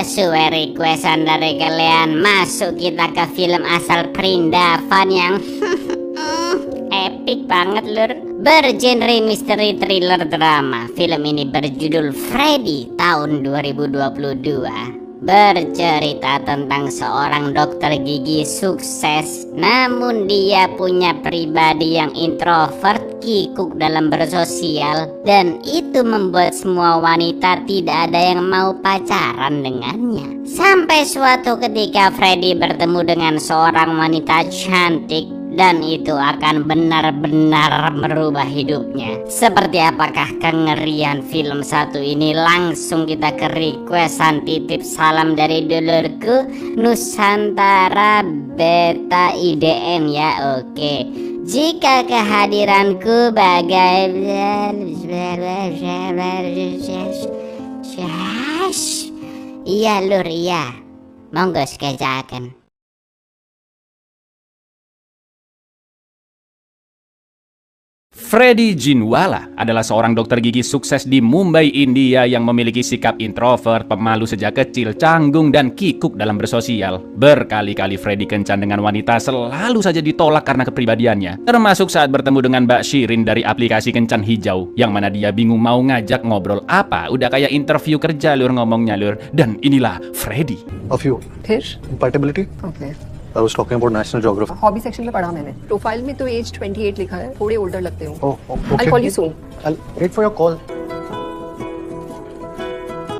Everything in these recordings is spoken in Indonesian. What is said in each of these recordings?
Sesuai requestan dari kalian, masuk kita ke film asal Prindavan yang epic banget lur. Bergenre misteri thriller drama. Film ini berjudul Freddy tahun 2022. Bercerita tentang seorang dokter gigi sukses, namun dia punya pribadi yang introvert, kikuk dalam bersosial, dan itu membuat semua wanita tidak ada yang mau pacaran dengannya. Sampai suatu ketika Freddy bertemu dengan seorang wanita cantik, dan itu akan benar-benar merubah hidupnya. Seperti apakah kengerian film satu ini? Langsung kita ke requestan. Titip salam dari dulurku Nusantara Beta IDM ya. Oke, jika kehadiranku bagai iya lur, iya, monggo skejaken. Freddy Jinwala adalah seorang dokter gigi sukses di Mumbai, India yang memiliki sikap introvert, pemalu sejak kecil, canggung, dan kikuk dalam bersosial. Berkali-kali Freddy kencan dengan wanita, selalu saja ditolak karena kepribadiannya. Termasuk saat bertemu dengan Mbak Shirin dari aplikasi Kencan Hijau, yang mana dia bingung mau ngajak ngobrol apa. Udah kayak interview kerja lur ngomongnya lur. Dan inilah Freddy. A few. फिर Compatibility? Okay I was talking about National Geographic. Hobby section में पढ़ा मैंने प्रोफाइल में तो एज 28 लिखा है थोड़े ओल्डर लगते हो Oh, okay. I'll call you soon. I'll wait for your call.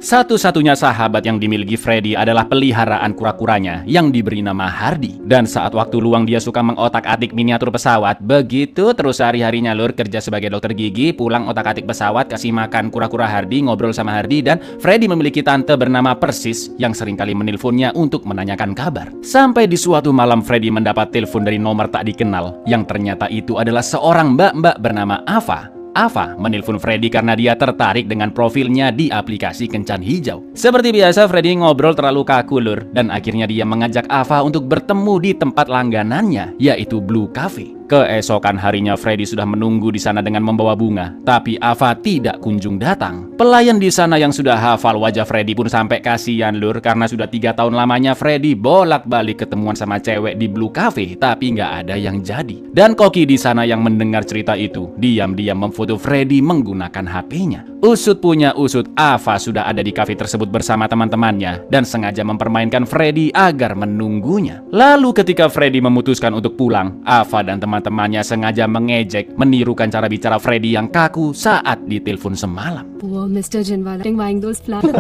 Satu-satunya sahabat yang dimiliki Freddy adalah peliharaan kura-kuranya yang diberi nama Hardy. Dan saat waktu luang dia suka mengotak-atik miniatur pesawat. Begitu terus sehari-harinya lur, kerja sebagai dokter gigi, pulang otak-atik pesawat, kasih makan kura-kura Hardy, ngobrol sama Hardy. Dan Freddy memiliki tante bernama Persis yang seringkali menelponnya untuk menanyakan kabar. Sampai di suatu malam Freddy mendapat telepon dari nomor tak dikenal, yang ternyata itu adalah seorang mbak-mbak bernama Ava. Ava menelpon Freddy karena dia tertarik dengan profilnya di aplikasi Kencan Hijau. Seperti biasa Freddy ngobrol terlalu kaku lur, dan akhirnya dia mengajak Ava untuk bertemu di tempat langganannya, yaitu Blue Cafe. Keesokan harinya Freddy sudah menunggu di sana dengan membawa bunga, tapi Ava tidak kunjung datang. Pelayan di sana yang sudah hafal wajah Freddy pun sampai kasihan lur, karena sudah 3 tahun lamanya Freddy bolak-balik ketemuan sama cewek di Blue Cafe, tapi nggak ada yang jadi. Dan koki di sana yang mendengar cerita itu, diam-diam memfoto Freddy menggunakan HP-nya. Usut punya usut, Ava sudah ada di kafe tersebut bersama teman-temannya dan sengaja mempermainkan Freddy agar menunggunya. Lalu ketika Freddy memutuskan untuk pulang, Ava dan teman-temannya sengaja mengejek, menirukan cara bicara Freddy yang kaku saat ditelepon semalam. वो मिस्टर जिनवाला buying those flowers.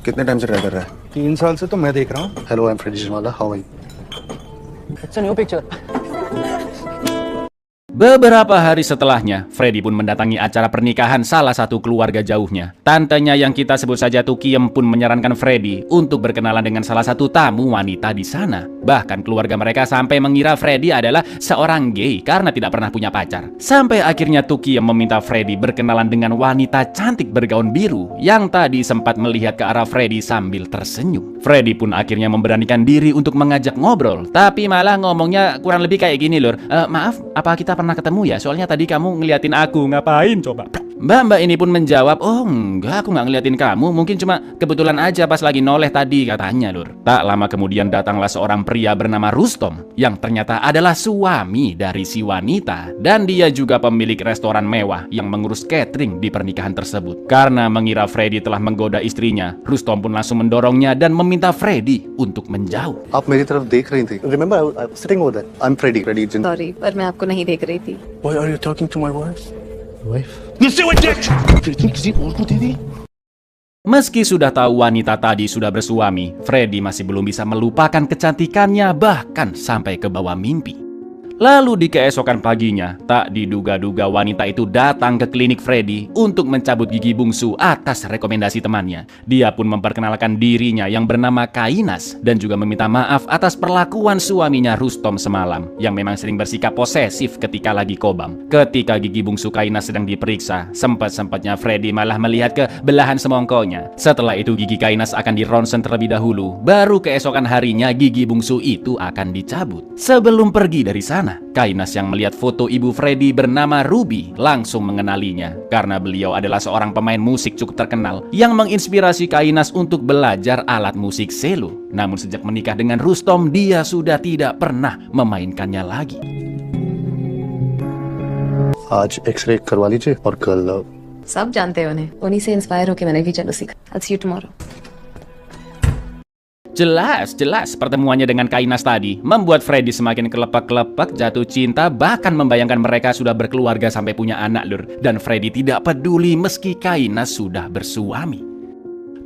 कितने टाइम से ट्राई कर रहा है? 3 साल से तो मैं देख रहा हूँ. Hello, I'm Freddy Jinwala. How are you? It's a new picture. Beberapa hari setelahnya, Freddy pun mendatangi acara pernikahan salah satu keluarga jauhnya. Tantenya yang kita sebut saja Tukiem pun menyarankan Freddy untuk berkenalan dengan salah satu tamu wanita di sana. Bahkan keluarga mereka sampai mengira Freddy adalah seorang gay karena tidak pernah punya pacar. Sampai akhirnya Tukiem meminta Freddy berkenalan dengan wanita cantik bergaun biru yang tadi sempat melihat ke arah Freddy sambil tersenyum. Freddy pun akhirnya memberanikan diri untuk mengajak ngobrol, tapi malah ngomongnya kurang lebih kayak gini lur. Maaf, apa kita pernah ketemu ya? Soalnya tadi kamu ngeliatin aku, ngapain coba? Mbak ini pun menjawab, oh enggak, aku nggak ngeliatin kamu, mungkin cuma kebetulan aja pas lagi noleh tadi, katanya lur. Tak lama kemudian datanglah seorang pria bernama Rustom, yang ternyata adalah suami dari si wanita, dan dia juga pemilik restoran mewah yang mengurus catering di pernikahan tersebut. Karena mengira Freddy telah menggoda istrinya, Rustom pun langsung mendorongnya dan meminta Freddy untuk menjauh. आप मेरी तरफ देख रही थी. Remember, I was sitting over there. I'm Freddy. Freddy Jinwala. Sorry पर मैं आपको नहीं देख रही थी. Why are you talking to my wife? Wife? Meski sudah tahu wanita tadi sudah bersuami, Freddy masih belum bisa melupakan kecantikannya, bahkan sampai ke bawah mimpi. Lalu di keesokan paginya, tak diduga-duga wanita itu datang ke klinik Freddy untuk mencabut gigi bungsu atas rekomendasi temannya. Dia pun memperkenalkan dirinya yang bernama Kainas dan juga meminta maaf atas perlakuan suaminya Rustom semalam yang memang sering bersikap posesif ketika lagi kobam. Ketika gigi bungsu Kainas sedang diperiksa, sempat-sempatnya Freddy malah melihat ke belahan semongkonya. Setelah itu gigi Kainas akan dironsen terlebih dahulu, baru keesokan harinya gigi bungsu itu akan dicabut. Sebelum pergi dari sana, sana. Kainas yang melihat foto ibu Freddy bernama Ruby langsung mengenalinya karena beliau adalah seorang pemain musik cukup terkenal yang menginspirasi Kainas untuk belajar alat musik cello. Namun sejak menikah dengan Rustom, dia sudah tidak pernah memainkannya lagi. आज एक्सरे करवा लीजिए और कल सब जानते हैं उन्हें, उन्हीं से इंस्पायर होके मैंने भी चलो सीखा. I'll see you tomorrow. Jelas pertemuannya dengan Kainas tadi membuat Freddy semakin kelepak-kelepak, jatuh cinta, bahkan membayangkan mereka sudah berkeluarga sampai punya anak lur. Dan Freddy tidak peduli meski Kainas sudah bersuami.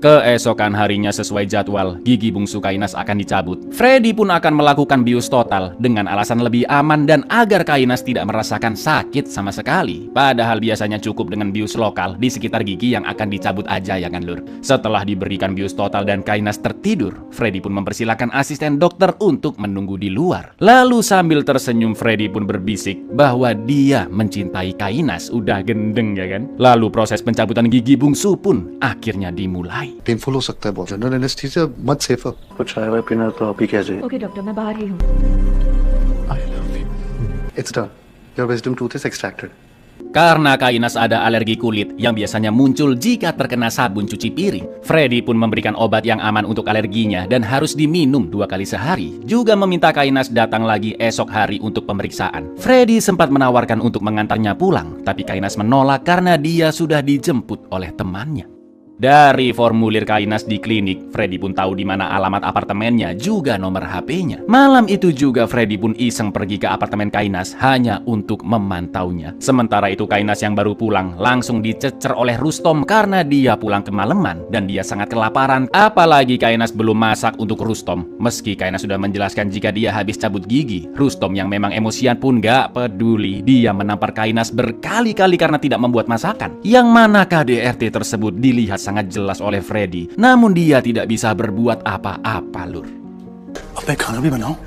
Keesokan harinya sesuai jadwal, gigi bungsu Kainas akan dicabut. Freddy pun akan melakukan bius total dengan alasan lebih aman dan agar Kainas tidak merasakan sakit sama sekali. Padahal biasanya cukup dengan bius lokal di sekitar gigi yang akan dicabut aja ya kan lur. Setelah diberikan bius total dan Kainas tertidur, Freddy pun mempersilahkan asisten dokter untuk menunggu di luar. Lalu sambil tersenyum Freddy pun berbisik bahwa dia mencintai Kainas. Udah gendeng ya kan. Lalu proses pencabutan gigi bungsu pun akhirnya dimulai. Painful हो सकता है बहुत general anaesthesia मत सेफर कुछ चाय वाय पीना तो आप ही कह जाइए ओके डॉक्टर, मैं बाहर ही हूँ. I love you it's done your wisdom tooth is extracted. Karena Kainas ada alergi kulit yang biasanya muncul jika terkena sabun cuci piring, Freddy pun memberikan obat yang aman untuk alerginya dan harus diminum 2 kali sehari. Juga meminta Kainas datang lagi esok hari untuk pemeriksaan. Freddy sempat menawarkan untuk mengantarnya pulang, tapi Kainas menolak karena dia sudah dijemput oleh temannya. Dari formulir Kainas di klinik, Freddy pun tahu di mana alamat apartemennya, juga nomor HP-nya. Malam itu juga Freddy pun iseng pergi ke apartemen Kainas hanya untuk memantaunya. Sementara itu Kainas yang baru pulang langsung dicecer oleh Rustom karena dia pulang kemalaman dan dia sangat kelaparan. Apalagi Kainas belum masak untuk Rustom. Meski Kainas sudah menjelaskan jika dia habis cabut gigi, Rustom yang memang emosian pun gak peduli. Dia menampar Kainas berkali-kali karena tidak membuat masakan. Yang mana KDRT tersebut dilihat sangat jelas oleh Freddy, namun dia tidak bisa berbuat apa-apa lur. अब मैं खाना भी बनाऊं?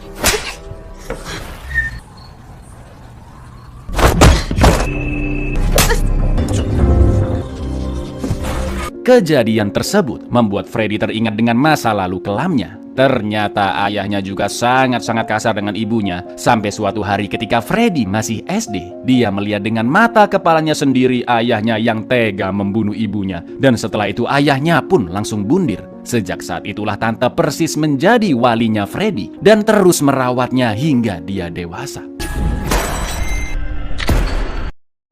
Kejadian tersebut membuat Freddy teringat dengan masa lalu kelamnya. Ternyata ayahnya juga sangat-sangat kasar dengan ibunya. Sampai suatu hari ketika Freddy masih SD, dia melihat dengan mata kepalanya sendiri ayahnya yang tega membunuh ibunya. Dan setelah itu ayahnya pun langsung bundir. Sejak saat itulah tante persis menjadi walinya Freddy dan terus merawatnya hingga dia dewasa.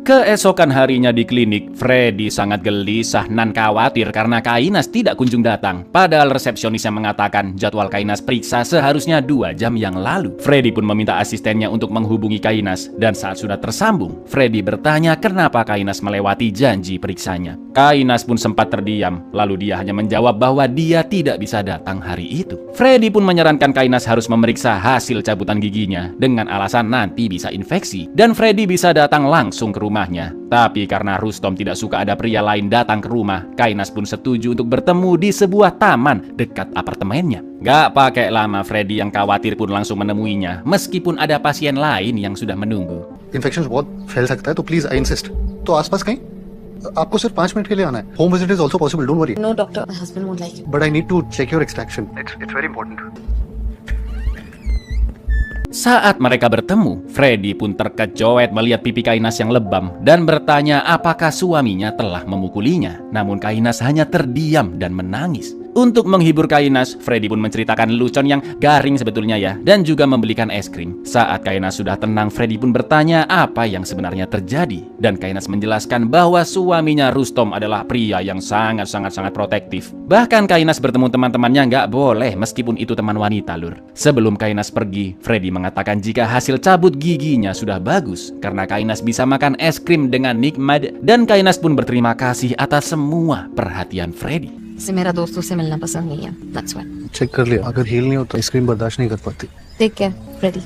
Keesokan harinya di klinik, Freddy sangat gelisah dan khawatir karena Kainas tidak kunjung datang. Padahal resepsionisnya mengatakan jadwal Kainas periksa seharusnya 2 jam yang lalu. Freddy pun meminta asistennya untuk menghubungi Kainas. Dan saat sudah tersambung, Freddy bertanya kenapa Kainas melewati janji periksanya. Kainas pun sempat terdiam, lalu dia hanya menjawab bahwa dia tidak bisa datang hari itu. Freddy pun menyarankan Kainas harus memeriksa hasil cabutan giginya dengan alasan nanti bisa infeksi. Dan Freddy bisa datang langsung ke rumahnya. Tapi karena Rustom tidak suka ada pria lain datang ke rumah, Kainas pun setuju untuk bertemu di sebuah taman dekat apartemennya. Gak pakai lama, Freddy yang khawatir pun langsung menemuinya, meskipun ada pasien lain yang sudah menunggu. Infection बहुत फैल सकता है तो please I insist तो आसपास कहीं आपको सिर्फ 5 मिनट के लिए आना है home visit is also possible don't worry No doctor, my husband won't like it. But I need to check your extraction it's very important. Saat mereka bertemu, Freddy pun terkejoet melihat pipi Kainas yang lebam dan bertanya apakah suaminya telah memukulinya. Namun Kainas hanya terdiam dan menangis. Untuk menghibur Kainas, Freddy pun menceritakan lelucon yang garing sebetulnya ya, dan juga membelikan es krim. Saat Kainas sudah tenang, Freddy pun bertanya apa yang sebenarnya terjadi. Dan Kainas menjelaskan bahwa suaminya Rustom adalah pria yang sangat protektif. Bahkan Kainas bertemu teman-temannya nggak boleh meskipun itu teman wanita lur. Sebelum Kainas pergi, Freddy mengatakan jika hasil cabut giginya sudah bagus karena Kainas bisa makan es krim dengan nikmat. Dan Kainas pun berterima kasih atas semua perhatian Freddy. से मेरा दोस्तों से मिलना पसंद नहीं है. That's why. Check कर लिया अगर हील नहीं होता आइसक्रीम बर्दाश्त नहीं कर पाती. Take care, Freddy.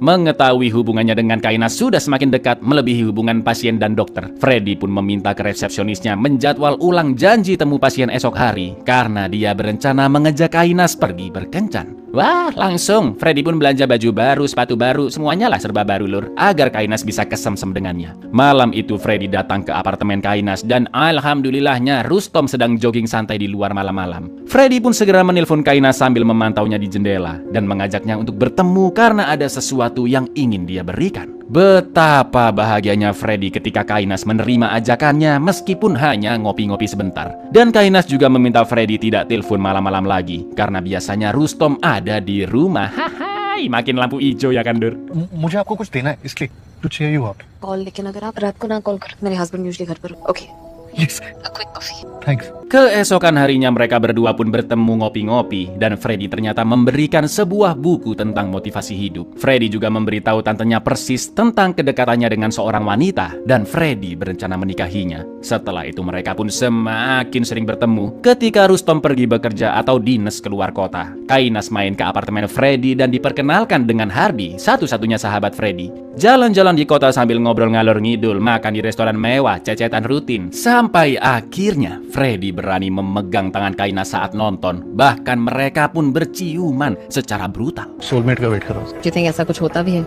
Mengetahui hubungannya dengan Kainas sudah semakin dekat melebihi hubungan pasien dan dokter, Freddy pun meminta ke resepsionisnya menjadwal ulang janji temu pasien esok hari karena dia berencana mengajak Kainas pergi berkencan. Wah, langsung Freddy pun belanja baju baru, sepatu baru, semuanya lah serba baru lur, agar Kainas bisa kesemsem dengannya. Malam itu Freddy datang ke apartemen Kainas dan alhamdulillahnya Rustom sedang jogging santai di luar malam-malam. Freddy pun segera menelpon Kainas sambil memantaunya di jendela dan mengajaknya untuk bertemu karena ada sesuatu yang ingin dia berikan. Betapa bahagianya Freddy ketika Kainas menerima ajakannya meskipun hanya ngopi-ngopi sebentar. Dan Kainas juga meminta Freddy tidak telepon malam-malam lagi karena biasanya Rustom ada di rumah. Hai, makin lampu hijau ya kan Dur? मुझे आपको कुछ देना है इसलिए to cheer you up. Call, लेकिन अगर आप रात को ना कॉल करो, मेरे हस्बैंड यूजुअली घर पर। Okay, Yes, a quick coffee. thanks. Keesokan harinya mereka berdua pun bertemu ngopi-ngopi dan Freddy ternyata memberikan sebuah buku tentang motivasi hidup. Freddy juga memberitahu tantenya persis tentang kedekatannya dengan seorang wanita dan Freddy berencana menikahinya. Setelah itu mereka pun semakin sering bertemu ketika Rustom pergi bekerja atau dinas keluar kota. Kainas main ke apartemen Freddy dan diperkenalkan dengan Hardy, satu-satunya sahabat Freddy. Jalan-jalan di kota sambil ngobrol ngalor ngidul, makan di restoran mewah, cecetan rutin. Sampai akhirnya Freddy berani memegang tangan Kainas saat nonton. Bahkan mereka pun berciuman secara brutal. Soulmate का वेट कर रहा हूँ. Do you think ऐसा कुछ होता भी है?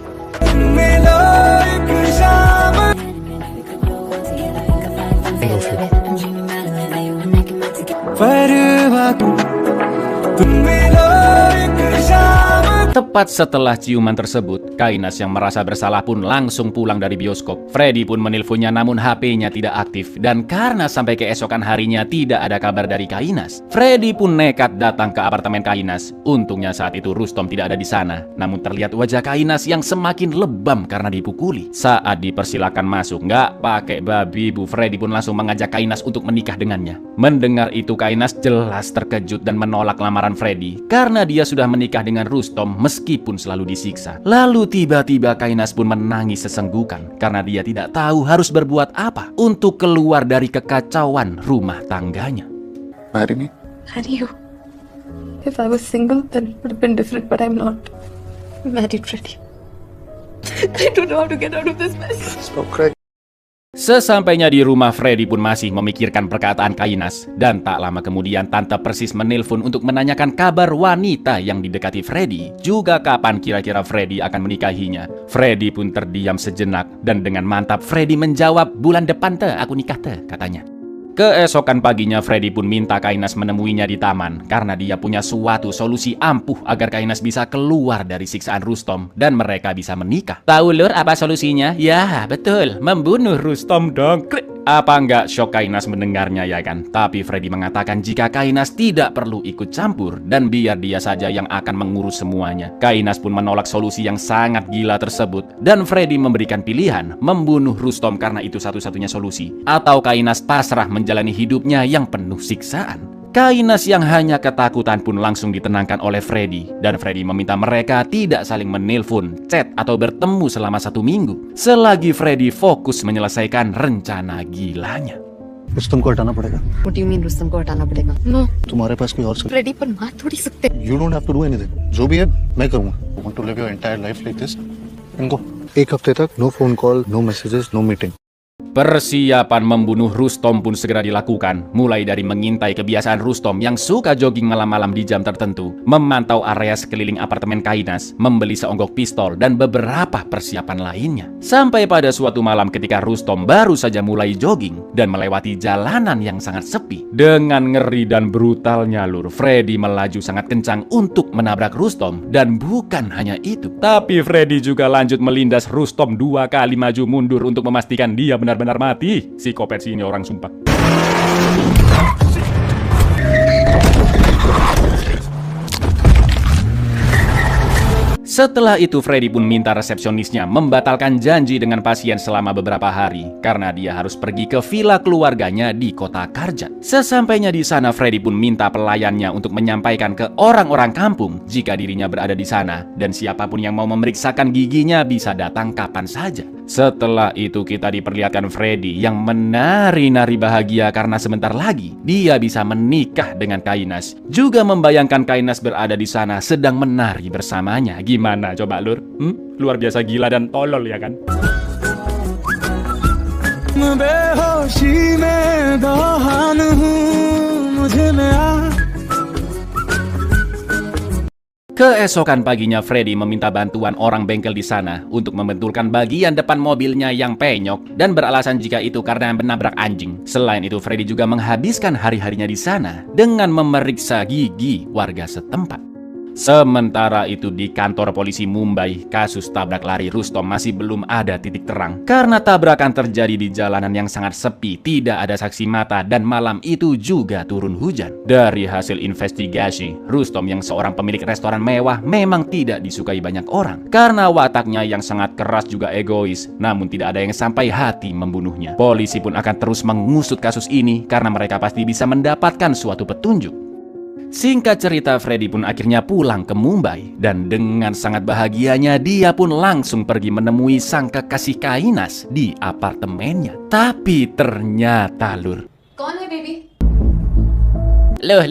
Tepat setelah ciuman tersebut, Kainas yang merasa bersalah pun langsung pulang dari bioskop. Freddy pun menelponnya namun HP-nya tidak aktif. Dan karena sampai keesokan harinya tidak ada kabar dari Kainas, Freddy pun nekat datang ke apartemen Kainas. Untungnya saat itu Rustom tidak ada di sana. Namun terlihat wajah Kainas yang semakin lebam karena dipukuli. Saat dipersilakan masuk, nggak pakai babi, Bu Freddy pun langsung mengajak Kainas untuk menikah dengannya. Mendengar itu Kainas jelas terkejut dan menolak lamaran Freddy karena dia sudah menikah dengan Rustom meskipun selalu disiksa. Lalu tiba-tiba Kainas pun menangis sesenggukan karena dia tidak tahu harus berbuat apa untuk keluar dari kekacauan rumah tangganya. Marry me. Marry you? If I was single, then it would have been different, but I'm not. I'm married, Freddy. I don't know how to get out of this mess. Stop crying. Sesampainya di rumah, Freddy pun masih memikirkan perkataan Kainas. Dan tak lama kemudian Tante Persis menelpon untuk menanyakan kabar wanita yang didekati Freddy, juga kapan kira-kira Freddy akan menikahinya. Freddy pun terdiam sejenak dan dengan mantap Freddy menjawab, "Bulan depan te, aku nikah te," katanya. Keesokan paginya Freddy pun minta Kainas menemuinya di taman karena dia punya suatu solusi ampuh agar Kainas bisa keluar dari siksaan Rustom dan mereka bisa menikah. Tahu lur apa solusinya? Ya betul, membunuh Rustom dong. Klik. Apa enggak shock Kainas mendengarnya ya kan? Tapi Freddy mengatakan jika Kainas tidak perlu ikut campur dan biar dia saja yang akan mengurus semuanya. Kainas pun menolak solusi yang sangat gila tersebut dan Freddy memberikan pilihan membunuh Rustom karena itu satu-satunya solusi, atau Kainas pasrah menjalani hidupnya yang penuh siksaan. Kainas yang hanya ketakutan pun langsung ditenangkan oleh Freddy dan Freddy meminta mereka tidak saling menelpon, chat atau bertemu selama 1 minggu selagi Freddy fokus menyelesaikan rencana gilanya. Rustam को हटाना पड़ेगा. What do you mean Rustam को हटाना पड़ेगा? No, तुम्हारे पास कोई और Freddy पर मार थोड़ी सकते. You don't have to do anything. जो भी है मैं करूँगा. You want to live your entire life like this? इनको 1 हफ्ते तक no phone call, no messages, no meeting. Persiapan membunuh Rustom pun segera dilakukan, mulai dari mengintai kebiasaan Rustom yang suka jogging malam-malam di jam tertentu, memantau area sekeliling apartemen Kainas, membeli seonggok pistol, dan beberapa persiapan lainnya. Sampai pada suatu malam ketika Rustom baru saja mulai jogging dan melewati jalanan yang sangat sepi. Dengan ngeri dan brutalnya lur, Freddy melaju sangat kencang untuk menabrak Rustom, dan bukan hanya itu, tapi Freddy juga lanjut melindas Rustom 2 kali maju mundur untuk memastikan dia benar-benar mati. Psikopat sih ini orang sumpah. Setelah itu Freddy pun minta resepsionisnya membatalkan janji dengan pasien selama beberapa hari karena dia harus pergi ke villa keluarganya di kota Karjat. Sesampainya di sana Freddy pun minta pelayannya untuk menyampaikan ke orang-orang kampung jika dirinya berada di sana dan siapapun yang mau memeriksakan giginya bisa datang kapan saja. Setelah itu kita diperlihatkan Freddy yang menari-nari bahagia karena sebentar lagi dia bisa menikah dengan Kainas. Juga membayangkan Kainas berada di sana sedang menari bersamanya. Gimana coba lur? Luar biasa gila dan tolol ya kan? Keesokan paginya Freddy meminta bantuan orang bengkel di sana untuk membentulkan bagian depan mobilnya yang penyok dan beralasan jika itu karena menabrak anjing. Selain itu Freddy juga menghabiskan hari-harinya di sana dengan memeriksa gigi warga setempat. Sementara itu di kantor polisi Mumbai, kasus tabrak lari Rustom masih belum ada titik terang. Karena tabrakan terjadi di jalanan yang sangat sepi, tidak ada saksi mata, dan malam itu juga turun hujan. Dari hasil investigasi, Rustom yang seorang pemilik restoran mewah memang tidak disukai banyak orang. Karena wataknya yang sangat keras juga egois, namun tidak ada yang sampai hati membunuhnya. Polisi pun akan terus mengusut kasus ini karena mereka pasti bisa mendapatkan suatu petunjuk. Singkat cerita, Freddy pun akhirnya pulang ke Mumbai dan dengan sangat bahagianya dia pun langsung pergi menemui sang kekasih Kainas di apartemennya. Tapi ternyata lur, कौन है baby? Loh,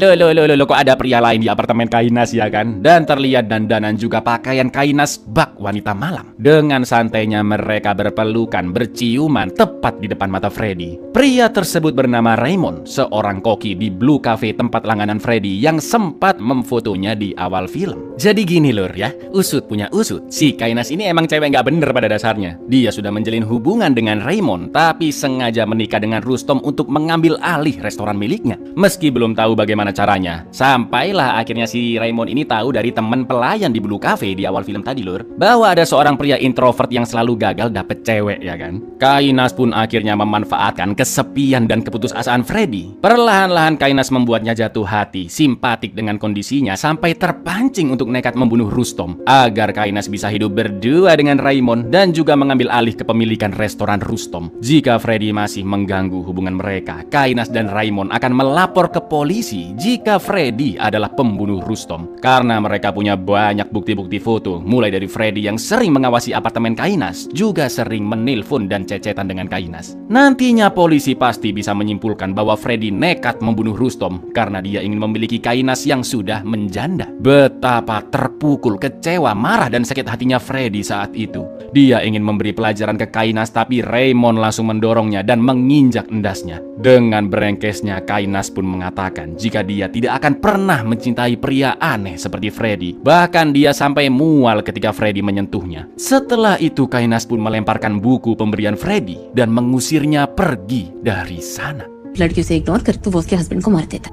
kok ada pria lain di apartemen Kainas ya kan? Dan terlihat dandanan juga pakaian Kainas bak wanita malam. Dengan santainya mereka berpelukan, berciuman tepat di depan mata Freddy. Pria tersebut bernama Raymond, seorang koki di Blue Cafe tempat langganan Freddy yang sempat memfotonya di awal film. Jadi gini lur ya, usut punya usut. Si Kainas ini emang cewek nggak bener pada dasarnya. Dia sudah menjalin hubungan dengan Raymond, tapi sengaja menikah dengan Rustom untuk mengambil alih restoran miliknya. Meski belum tahu bagaimana caranya, sampailah akhirnya si Raymond ini tahu dari teman pelayan di Blue Cafe di awal film tadi lur, bahwa ada seorang pria introvert yang selalu gagal dapet cewek ya kan. Kainas pun akhirnya memanfaatkan kesepian dan keputusasaan Freddy. Perlahan-lahan Kainas membuatnya jatuh hati, simpatik dengan kondisinya sampai terpancing untuk nekat membunuh Rustom agar Kainas bisa hidup berdua dengan Raymond dan juga mengambil alih kepemilikan restoran Rustom. Jika Freddy masih mengganggu hubungan mereka, Kainas dan Raymond akan melapor ke polisi jika Freddy adalah pembunuh Rustom. Karena mereka punya banyak bukti-bukti foto, mulai dari Freddy yang sering mengawasi apartemen Kainas, juga sering menelpon dan cecetan dengan Kainas. Nantinya polisi pasti bisa menyimpulkan bahwa Freddy nekat membunuh Rustom karena dia ingin memiliki Kainas yang sudah menjanda. Betapa terpukul, kecewa, marah dan sakit hatinya Freddy saat itu. Dia ingin memberi pelajaran ke Kainas, tapi Raymond langsung mendorongnya dan menginjak endasnya. Dengan berengkesnya, Kainas pun mengatakan jika dia tidak akan pernah mencintai pria aneh seperti Freddy. Bahkan dia sampai mual ketika Freddy menyentuhnya. Setelah itu Kainas pun melemparkan buku pemberian Freddy dan mengusirnya pergi dari sana. लड़कियों से इग्नोर कर तू वो उसके हस्बैंड को मार देता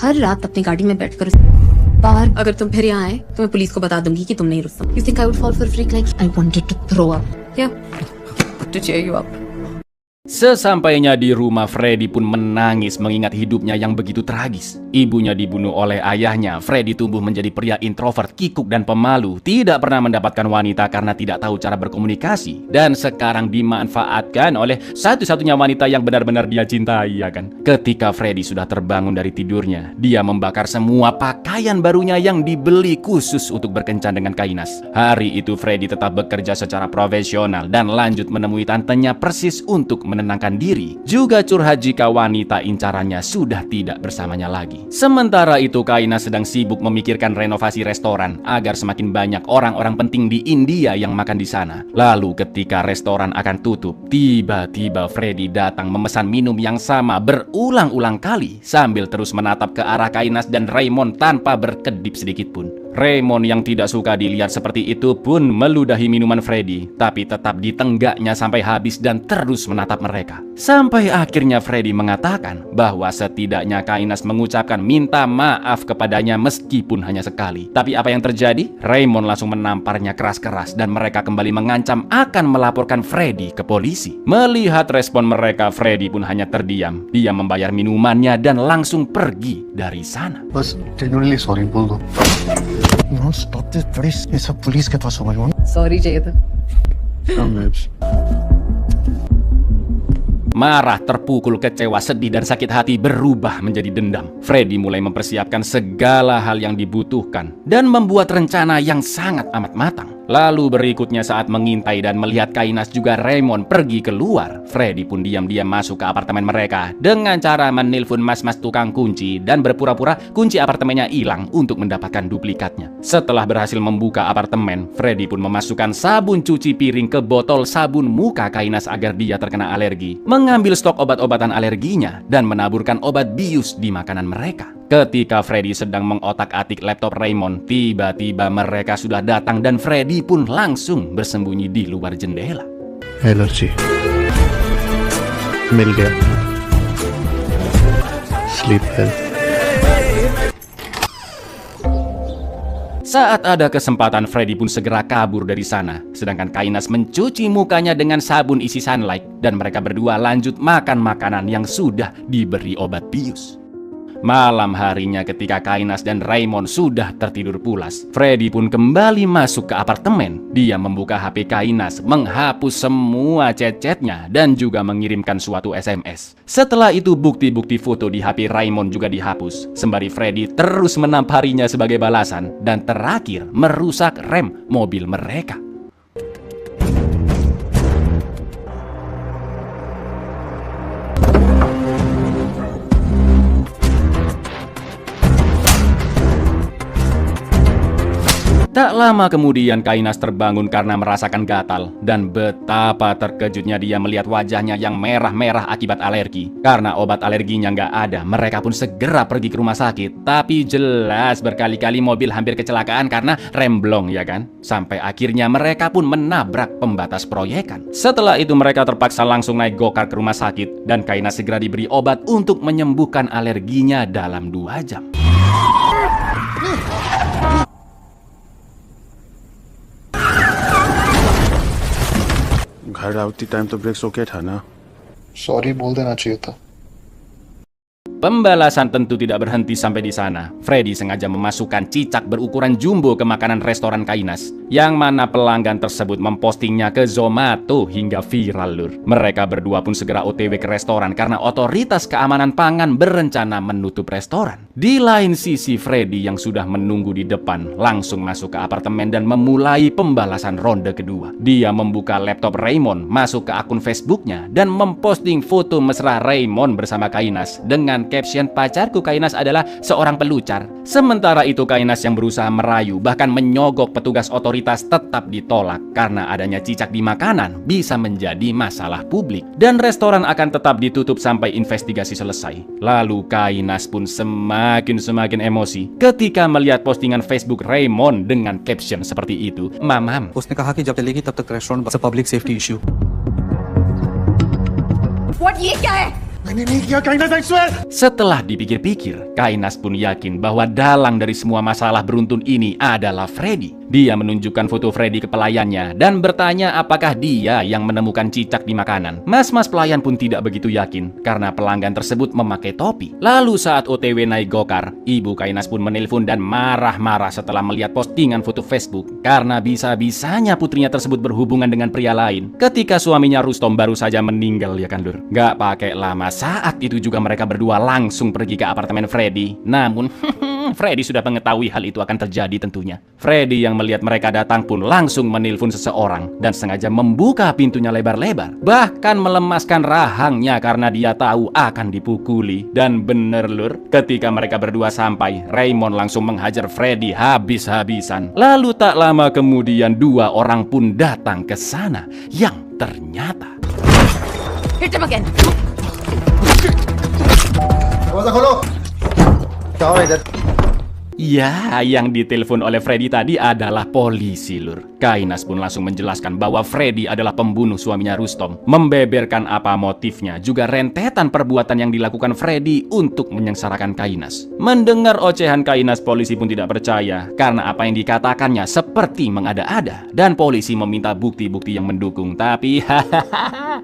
हर रात अपनी गाड़ी में बैठकर बाहर अगर तुम फिर यहाँ आए तो मैं पुलिस को बता दूंगी कि तुम नहीं Rustam You think I would fall for a freak like I wanted to throw up Yeah to cheer you up Sesampainya di rumah, Freddy pun menangis mengingat hidupnya yang begitu tragis. Ibunya dibunuh oleh ayahnya. Freddy tumbuh menjadi pria introvert, kikuk dan pemalu, tidak pernah mendapatkan wanita karena tidak tahu cara berkomunikasi, dan sekarang dimanfaatkan oleh satu-satunya wanita yang benar-benar dia cintai ya kan. Ketika Freddy sudah terbangun dari tidurnya, dia membakar semua pakaian barunya yang dibeli khusus untuk berkencan dengan Kainas. Hari itu Freddy tetap bekerja secara profesional dan lanjut menemui tantenya persis untuk menenangkan diri, juga curhat jika wanita incarannya sudah tidak bersamanya lagi. Sementara itu Kainas sedang sibuk memikirkan renovasi restoran agar semakin banyak orang-orang penting di India yang makan di sana. Lalu ketika restoran akan tutup, tiba-tiba Freddy datang memesan minum yang sama berulang-ulang kali sambil terus menatap ke arah Kainas dan Raymond tanpa berkedip sedikit pun. Raymond yang tidak suka dilihat seperti itu pun meludahi minuman Freddy, tapi tetap ditenggaknya sampai habis dan terus menatap mereka. Sampai akhirnya Freddy mengatakan bahwa setidaknya Kainas mengucapkan minta maaf kepadanya meskipun hanya sekali. Tapi apa yang terjadi? Raymond langsung menamparnya keras-keras dan mereka kembali mengancam akan melaporkan Freddy ke polisi. Melihat respon mereka, Freddy pun hanya terdiam. Dia membayar minumannya dan langsung pergi dari sana. बस genuinely sorry बोल दो. No, stop this please. ये सब पुलिस के पास होगा. सॉरी चाहिए था Come babes. Marah, terpukul, kecewa, sedih, dan sakit hati berubah menjadi dendam. Freddy mulai mempersiapkan segala hal yang dibutuhkan dan membuat rencana yang sangat amat matang. Lalu berikutnya saat mengintai dan melihat Kainas juga Raymond pergi keluar, Freddy pun diam-diam masuk ke apartemen mereka dengan cara menelpon mas-mas tukang kunci dan berpura-pura kunci apartemennya hilang untuk mendapatkan duplikatnya. Setelah berhasil membuka apartemen, Freddy pun memasukkan sabun cuci piring ke botol sabun muka Kainas agar dia terkena alergi, mengambil stok obat-obatan alerginya, dan menaburkan obat bius di makanan mereka. Ketika Freddy sedang mengotak-atik laptop Raymond, tiba-tiba mereka sudah datang dan Freddy pun langsung bersembunyi di luar jendela. Allergy मिल गया sleep well Saat ada kesempatan, Freddy pun segera kabur dari sana. Sedangkan Kainas mencuci mukanya dengan sabun isi Sunlight dan mereka berdua lanjut makan makanan yang sudah diberi obat bius. Malam harinya ketika Kainas dan Raymond sudah tertidur pulas, Freddy pun kembali masuk ke apartemen. Dia membuka HP Kainas, menghapus semua chat-chatnya dan juga mengirimkan suatu SMS. Setelah itu bukti-bukti foto di HP Raymond juga dihapus, sembari Freddy terus menamparinya sebagai balasan dan terakhir merusak rem mobil mereka. Tak lama kemudian Kainas terbangun karena merasakan gatal dan betapa terkejutnya dia melihat wajahnya yang merah-merah akibat alergi. Karena obat alerginya nggak ada, mereka pun segera pergi ke rumah sakit. Tapi jelas berkali-kali mobil hampir kecelakaan karena remblong ya kan? Sampai akhirnya mereka pun menabrak pembatas proyekan. Setelah itu mereka terpaksa langsung naik gokar ke rumah sakit dan Kainas segera diberi obat untuk menyembuhkan alerginya dalam 2 jam. घर आउती टाइम तो breaks okay था ना? सॉरी बोल देना चाहिए था Pembalasan tentu tidak berhenti sampai di sana. Freddy sengaja memasukkan cicak berukuran jumbo ke makanan restoran Kainas, yang mana pelanggan tersebut mempostingnya ke Zomato hingga viral lur. Mereka berdua pun segera OTW ke restoran karena otoritas keamanan pangan berencana menutup restoran. Di lain sisi, Freddy yang sudah menunggu di depan langsung masuk ke apartemen dan memulai pembalasan ronde kedua. Dia membuka laptop Raymond, masuk ke akun Facebooknya dan memposting foto mesra Raymond bersama Kainas dengan caption "Pacarku Kainas adalah seorang pelucar". Sementara itu Kainas yang berusaha merayu bahkan menyogok petugas otoritas tetap ditolak karena adanya cicak di makanan bisa menjadi masalah publik dan restoran akan tetap ditutup sampai investigasi selesai. Lalu Kainas pun semakin emosi ketika melihat postingan Facebook Raymond dengan caption seperti itu. Mamam, उसने कहा कि जब चलेगी तब तक रेस्टोरेंट बस public safety issue. What? ये क्या है? Setelah dipikir-pikir, Kainas pun yakin bahwa dalang dari semua masalah beruntun ini adalah Freddy. Dia menunjukkan foto Freddy ke pelayannya dan bertanya apakah dia yang menemukan cicak di makanan. Mas-mas pelayan pun tidak begitu yakin karena pelanggan tersebut memakai topi. Lalu saat OTW naik gokar, ibu Kainas pun menelpon dan marah-marah setelah melihat postingan foto Facebook karena bisa-bisanya putrinya tersebut berhubungan dengan pria lain ketika suaminya Rustom baru saja meninggal ya kan lur. Gak pakai lama, saat itu juga mereka berdua langsung pergi ke apartemen Freddy. Namun Freddy sudah mengetahui hal itu akan terjadi tentunya. Freddy yang melihat mereka datang pun langsung menelpon seseorang dan sengaja membuka pintunya lebar-lebar. Bahkan melemaskan rahangnya karena dia tahu akan dipukuli. Dan bener lur, ketika mereka berdua sampai, Raymond langsung menghajar Freddy habis-habisan. Lalu tak lama kemudian 2 orang pun datang ke sana yang ternyata Hit him again. दरवाजा खोलो क्या हो इधर ya, yang ditelepon oleh Freddy tadi adalah polisi lur. Kainas pun langsung menjelaskan bahwa Freddy adalah pembunuh suaminya Rustom, membeberkan apa motifnya, juga rentetan perbuatan yang dilakukan Freddy untuk menyengsarakan Kainas. Mendengar ocehan Kainas, polisi pun tidak percaya karena apa yang dikatakannya seperti mengada-ada dan polisi meminta bukti-bukti yang mendukung. Tapi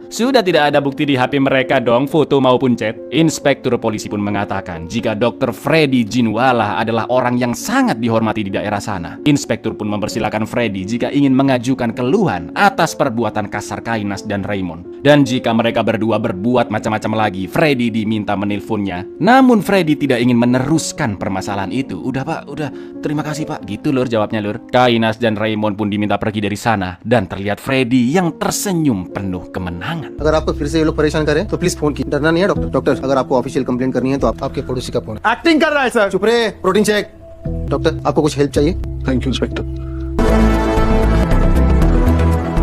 sudah tidak ada bukti di HP mereka dong, foto maupun chat. Inspektur polisi pun mengatakan jika Dr. Freddy Jinwala adalah orang yang sangat dihormati di daerah sana. Inspektur pun mempersilahkan Freddy jika ingin mengajukan keluhan atas perbuatan kasar Kainas dan Raymond. Dan jika mereka berdua berbuat macam-macam lagi, Freddy diminta menelponnya. Namun Freddy tidak ingin meneruskan permasalahan itu. Udah pak, udah, terima kasih pak. Gitu lur jawabnya lur. Kainas dan Raymond pun diminta pergi dari sana dan terlihat Freddy yang tersenyum penuh kemenangan. अगर आपको फिर से ये लोग परेशान करें तो please phone की डरना नहीं है डॉक्टर डॉक्टर अगर आपको ऑफिशियल कंप्लेंट करनी है तो आपके पड़ोसी का फोन एक्टिंग कर रहा है सर। चुप रहे प्रोटीन चेक डॉक्टर आपको कुछ हेल्प चाहिए thank you inspector.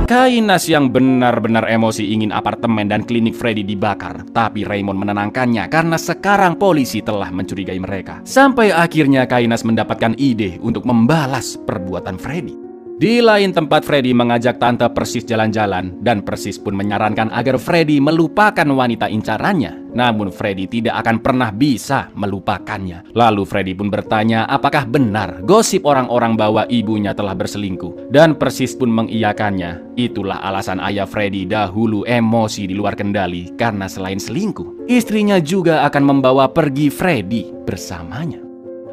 Kainas yang benar-benar emosi ingin apartemen dan klinik Freddy dibakar, tapi Raymond menenangkannya karena sekarang polisi telah mencurigai mereka. Sampai akhirnya Kainas mendapatkan ide untuk membalas perbuatan Freddy. Di lain tempat, Freddy mengajak Tante Persis jalan-jalan, dan Persis pun menyarankan agar Freddy melupakan wanita incarannya. Namun Freddy tidak akan pernah bisa melupakannya. Lalu Freddy pun bertanya apakah benar gosip orang-orang bahwa ibunya telah berselingkuh, dan Persis pun mengiyakannya. Itulah alasan ayah Freddy dahulu emosi di luar kendali karena selain selingkuh, istrinya juga akan membawa pergi Freddy bersamanya.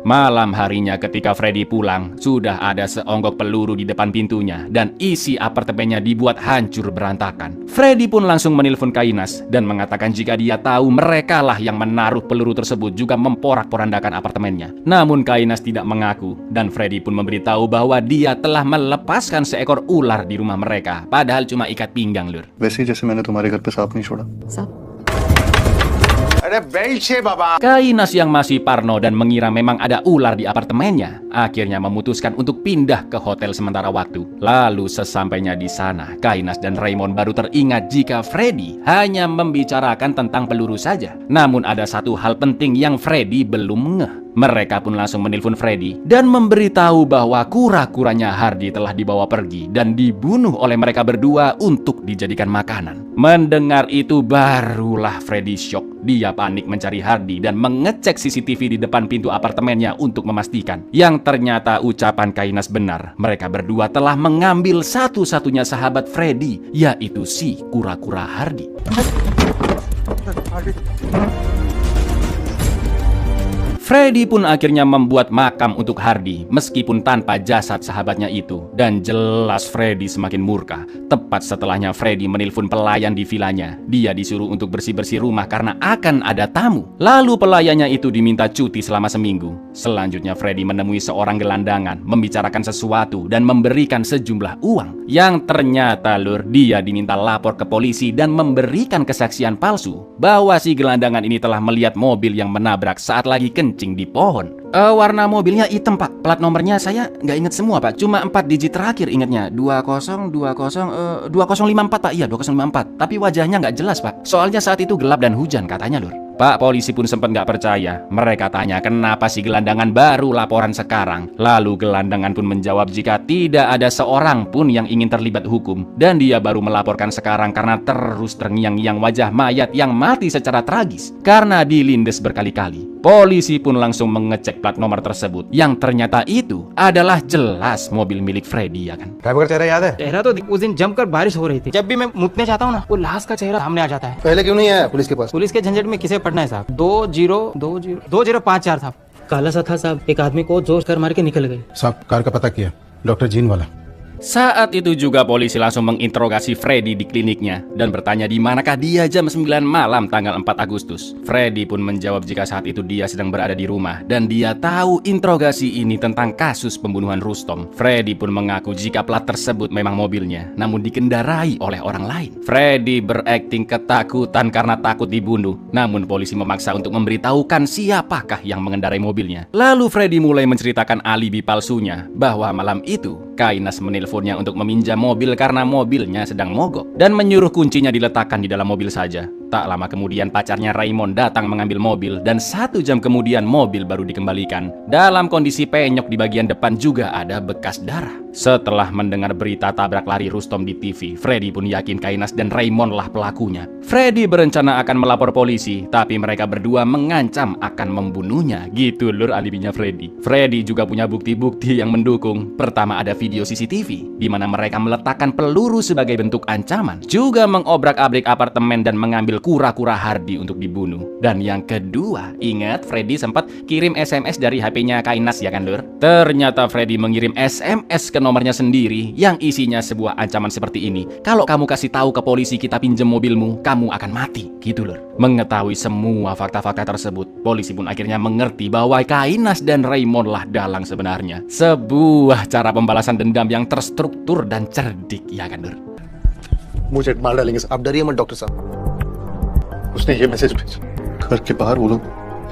Malam harinya ketika Freddy pulang, sudah ada seonggok peluru di depan pintunya dan isi apartemennya dibuat hancur berantakan. Freddy pun langsung menelpon Kainas dan mengatakan jika dia tahu merekalah yang menaruh peluru tersebut juga memporak-porandakan apartemennya. Namun Kainas tidak mengaku dan Freddy pun memberitahu bahwa dia telah melepaskan seekor ular di rumah mereka, padahal cuma ikat pinggang, Lur. वैसे ही जैसे मैंने तुम्हारे घर पे सांप नहीं छोड़ा। Kainas yang masih parno dan mengira memang ada ular di apartemennya, akhirnya memutuskan untuk pindah ke hotel sementara waktu. Lalu sesampainya di sana, Kainas dan Raymond baru teringat jika Freddy hanya membicarakan tentang peluru saja. Namun ada satu hal penting yang Freddy belum ngeh. Mereka pun langsung menelpon Freddy dan memberitahu bahwa kura-kuranya Hardy telah dibawa pergi dan dibunuh oleh mereka berdua untuk dijadikan makanan. Mendengar itu barulah Freddy shock. Dia panik mencari Hardy dan mengecek CCTV di depan pintu apartemennya untuk memastikan. Yang ternyata ucapan Kainas benar. Mereka berdua telah mengambil satu-satunya sahabat Freddy, yaitu si kura-kura Hardy. Freddy pun akhirnya membuat makam untuk Hardy meskipun tanpa jasad sahabatnya itu. Dan jelas Freddy semakin murka. Tepat setelahnya Freddy menelpon pelayan di vilanya. Dia disuruh untuk bersih-bersih rumah karena akan ada tamu. Lalu pelayannya itu diminta cuti selama seminggu. Selanjutnya Freddy menemui seorang gelandangan, membicarakan sesuatu dan memberikan sejumlah uang. Yang ternyata Lur, dia diminta lapor ke polisi dan memberikan kesaksian palsu bahwa si gelandangan ini telah melihat mobil yang menabrak saat lagi kencing di pohon. Warna mobilnya hitam, Pak. Plat nomornya saya nggak inget semua, Pak. Cuma 4 digit terakhir ingetnya. 2054, Pak. Iya, 2054. Tapi wajahnya nggak jelas, Pak. Soalnya saat itu gelap dan hujan katanya, Lur. Pak polisi pun sempat nggak percaya. Mereka tanya kenapa si gelandangan baru laporan sekarang. Lalu gelandangan pun menjawab jika tidak ada seorang pun yang ingin terlibat hukum. Dan dia baru melaporkan sekarang karena terus terngiang-ngiang wajah mayat yang mati secara tragis karena dilindes berkali-kali. Polisi pun langsung mengecek plat nomor tersebut. Yang ternyata itu adalah jelas mobil milik Freddy, ya kan? Driver का चेहरा याद है? चेहरा तो उस दिन जमकर बारिश हो रही थी। जब भी मैं मुतने जाता हूँ ना, वो लाश का चेहरा सामने आ जाता है। पहले क्यों नहीं आया पुलिस के पास? पुलिस के झंझट में किसे पढ़ना है साहब? 2054 साहब। काला सा था साहब, एक आदमी को जोर कर मार के निकल गए। साहब कार का पता किया, डॉक्टर जीन वाला। Saat itu juga polisi langsung menginterogasi Freddy di kliniknya dan bertanya di manakah dia jam 9 malam tanggal 4 Agustus. Freddy pun menjawab jika saat itu dia sedang berada di rumah dan dia tahu interogasi ini tentang kasus pembunuhan Rustom. Freddy pun mengaku jika plat tersebut memang mobilnya, namun dikendarai oleh orang lain. Freddy berakting ketakutan karena takut dibunuh, namun polisi memaksa untuk memberitahukan siapakah yang mengendarai mobilnya. Lalu Freddy mulai menceritakan alibi palsunya bahwa malam itu Kainas menelponnya untuk meminjam mobil karena mobilnya sedang mogok dan menyuruh kuncinya diletakkan di dalam mobil saja. Tak lama kemudian pacarnya Raymond datang mengambil mobil dan 1 jam kemudian mobil baru dikembalikan. Dalam kondisi penyok di bagian depan juga ada bekas darah. Setelah mendengar berita tabrak lari Rustom di TV, Freddy pun yakin Kainas dan Raymond lah pelakunya. Freddy berencana akan melapor polisi, tapi mereka berdua mengancam akan membunuhnya. Gitu Lur alibinya Freddy. Freddy juga punya bukti-bukti yang mendukung. Pertama ada video CCTV, di mana mereka meletakkan peluru sebagai bentuk ancaman. Juga mengobrak-abrik apartemen dan mengambil kura-kura Hardy untuk dibunuh. Dan yang kedua, ingat Freddy sempat kirim SMS dari HP-nya Kainas ya kan Lur? Ternyata Freddy mengirim SMS ke nomornya sendiri yang isinya sebuah ancaman seperti ini. Kalau kamu kasih tahu ke polisi kita pinjam mobilmu, kamu akan mati. Gitu Lur. Mengetahui semua fakta-fakta tersebut, polisi pun akhirnya mengerti bahwa Kainas dan Raymond lah dalang sebenarnya. Sebuah cara pembalasan dendam yang terstruktur dan cerdik ya kan Lur? मुझे मार डालेंगे आप डरिए मत डॉक्टर साहब उसने ये मैसेज भेजा घर के बाहर वो लोग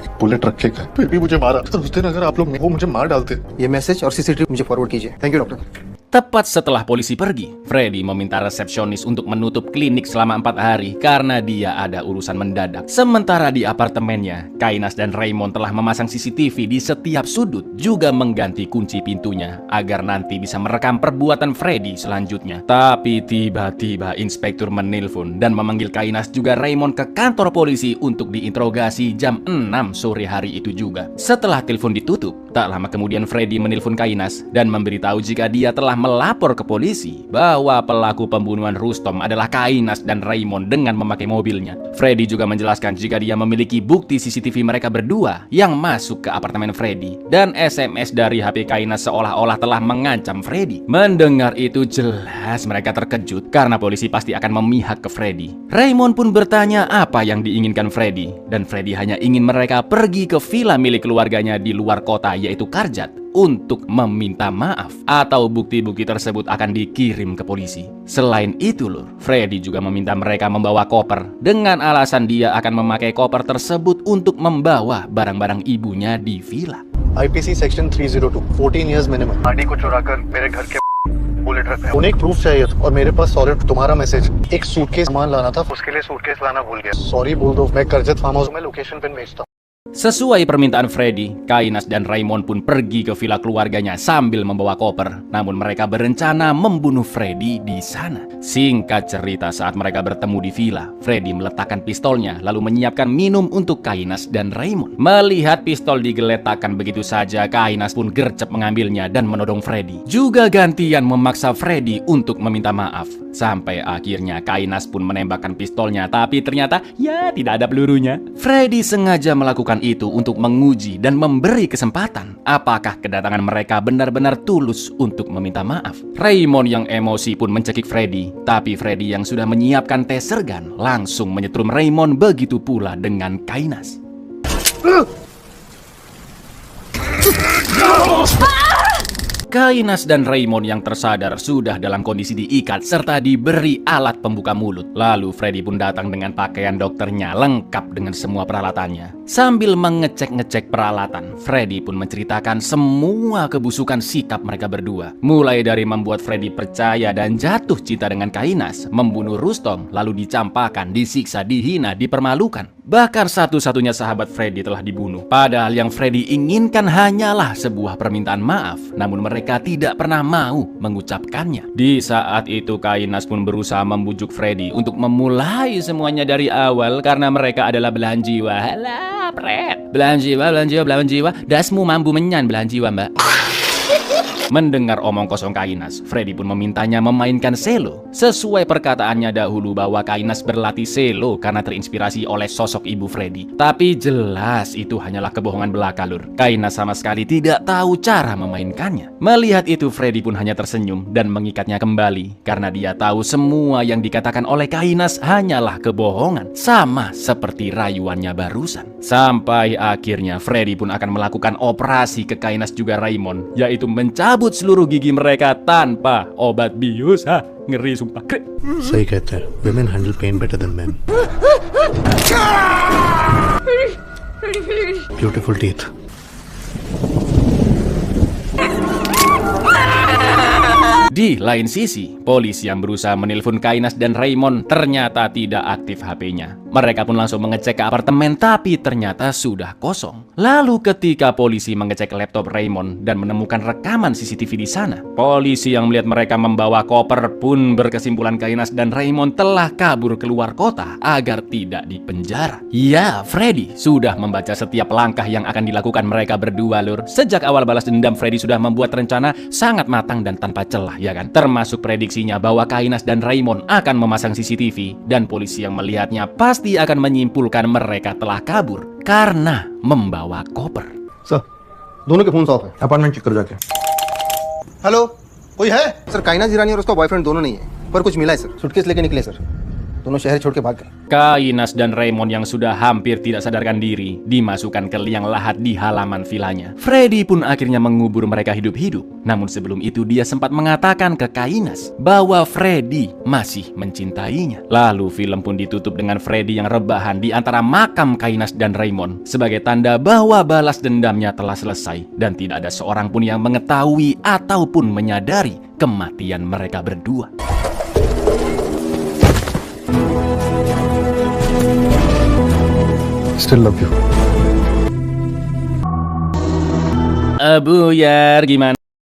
एक बुलेट रखे गए फिर भी मुझे मारा तो उस दिन अगर आप लोग वो मुझे मार डालते ये मैसेज और सीसीटीवी मुझे फॉरवर्ड कीजिए thank you doctor Tepat setelah polisi pergi, Freddy meminta resepsionis untuk menutup klinik selama 4 hari karena dia ada urusan mendadak. Sementara di apartemennya, Kainas dan Raymond telah memasang CCTV di setiap sudut, juga mengganti kunci pintunya agar nanti bisa merekam perbuatan Freddy selanjutnya. Tapi tiba-tiba inspektur menelpon dan memanggil Kainas juga Raymond ke kantor polisi untuk diinterogasi jam 6 sore hari itu juga. Setelah telepon ditutup, tak lama kemudian Freddy menelpon Kainas dan memberitahu jika dia telah melapor ke polisi bahwa pelaku pembunuhan Rustom adalah Kainas dan Raymond dengan memakai mobilnya. Freddy juga menjelaskan jika dia memiliki bukti CCTV mereka berdua yang masuk ke apartemen Freddy dan SMS dari HP Kainas seolah-olah telah mengancam Freddy. Mendengar itu jelas mereka terkejut karena polisi pasti akan memihak ke Freddy. Raymond pun bertanya apa yang diinginkan Freddy dan Freddy hanya ingin mereka pergi ke villa milik keluarganya di luar kota yaitu Karjat untuk meminta maaf atau bukti-bukti tersebut akan dikirim ke polisi. Selain itu lur, Freddy juga meminta mereka membawa koper dengan alasan dia akan memakai koper tersebut untuk membawa barang-barang ibunya di villa. IPC section 302 14 years minimum गाड़ी को चुराकर मेरे घर के बुलेट रखा है। उन्हें एक प्रूफ चाहिए था और मेरे पास सॉलिड तुम्हारा मैसेज एक सूटकेस सामान लाना था उसके लिए सूटकेस लाना भूल गया सॉरी बोल दो मैं करजत फार्म हाउस में लोकेशन पिन भेजता हूं। Sesuai permintaan Freddy, Kainas dan Raymond pun pergi ke villa keluarganya sambil membawa koper. Namun mereka berencana membunuh Freddy di sana. Singkat cerita, saat mereka bertemu di villa, Freddy meletakkan pistolnya lalu menyiapkan minum untuk Kainas dan Raymond. Melihat pistol digeletakkan begitu saja, Kainas pun gercep mengambilnya dan menodong Freddy. Juga gantian memaksa Freddy untuk meminta maaf. Sampai akhirnya Kainas pun menembakkan pistolnya, tapi ternyata ya tidak ada pelurunya. Freddy sengaja melakukan itu untuk menguji dan memberi kesempatan apakah kedatangan mereka benar-benar tulus untuk meminta maaf. Raymond yang emosi pun mencekik Freddy, tapi Freddy yang sudah menyiapkan taser gun langsung menyetrum Raymond, begitu pula dengan Kainas. Kainas dan Raymond yang tersadar sudah dalam kondisi diikat serta diberi alat pembuka mulut. Lalu Freddy pun datang dengan pakaian dokternya lengkap dengan semua peralatannya. Sambil mengecek-ngecek peralatan, Freddy pun menceritakan semua kebusukan sikap mereka berdua. Mulai dari membuat Freddy percaya dan jatuh cinta dengan Kainas, membunuh Rustom, lalu dicampakan, disiksa, dihina, dipermalukan. Bahkan satu-satunya sahabat Freddy telah dibunuh. Padahal yang Freddy inginkan hanyalah sebuah permintaan maaf. Namun mereka tidak pernah mau mengucapkannya. Di saat itu Kainas pun berusaha membujuk Freddy untuk memulai semuanya dari awal karena mereka adalah belahan jiwa. Halah, Fred. Belahan jiwa. Dasmu mampu menyan belahan jiwa, mbak. Mendengar omong kosong Kainas, Freddy pun memintanya memainkan selo. Sesuai perkataannya dahulu bahwa Kainas berlatih selo karena terinspirasi oleh sosok ibu Freddy. Tapi jelas itu hanyalah kebohongan belaka lur. Kainas sama sekali tidak tahu cara memainkannya. Melihat itu Freddy pun hanya tersenyum dan mengikatnya kembali karena dia tahu semua yang dikatakan oleh Kainas hanyalah kebohongan, sama seperti rayuannya barusan. Sampai akhirnya Freddy pun akan melakukan operasi ke Kainas juga Raymond, yaitu mencabut seluruh gigi mereka tanpa obat bius. Ngeri sumpah. सही कहते हैं women handle pain better than men. Beautiful teeth. Di lain sisi, polisi yang berusaha menelpon Kainas dan Raymond ternyata tidak aktif HP-nya. Mereka pun langsung mengecek ke apartemen tapi ternyata sudah kosong. Lalu ketika polisi mengecek laptop Raymond dan menemukan rekaman CCTV di sana, polisi yang melihat mereka membawa koper pun berkesimpulan Kainas dan Raymond telah kabur keluar kota agar tidak dipenjara. Ya, Freddy sudah membaca setiap langkah yang akan dilakukan mereka berdua lur. Sejak awal balas dendam, Freddy sudah membuat rencana sangat matang dan tanpa celah, ya kan? Termasuk prediksinya bahwa Kainas dan Raymond akan memasang CCTV dan polisi yang melihatnya pasti akan menyimpulkan mereka telah kabur karena membawa koper. Sir दोनों के phone of है apartment check कर जाके हेलो कोई है सर काइना जिरानी और उसका बॉयफ्रेंड दोनों नहीं है पर कुछ मिला है सर सूटकेस लेके निकले सर दोनों शहर छोड़ के भाग गए। Kainas dan Raymond yang sudah hampir tidak sadarkan diri dimasukkan ke liang lahat di halaman vilanya. Freddy pun akhirnya mengubur mereka hidup-hidup. Namun sebelum itu dia sempat mengatakan ke Kainas bahwa Freddy masih mencintainya. Lalu film pun ditutup dengan Freddy yang rebahan di antara makam Kainas dan Raymond sebagai tanda bahwa balas dendamnya telah selesai dan tidak ada seorang pun yang mengetahui ataupun menyadari kematian mereka berdua. Still love you. Buyar, gimana?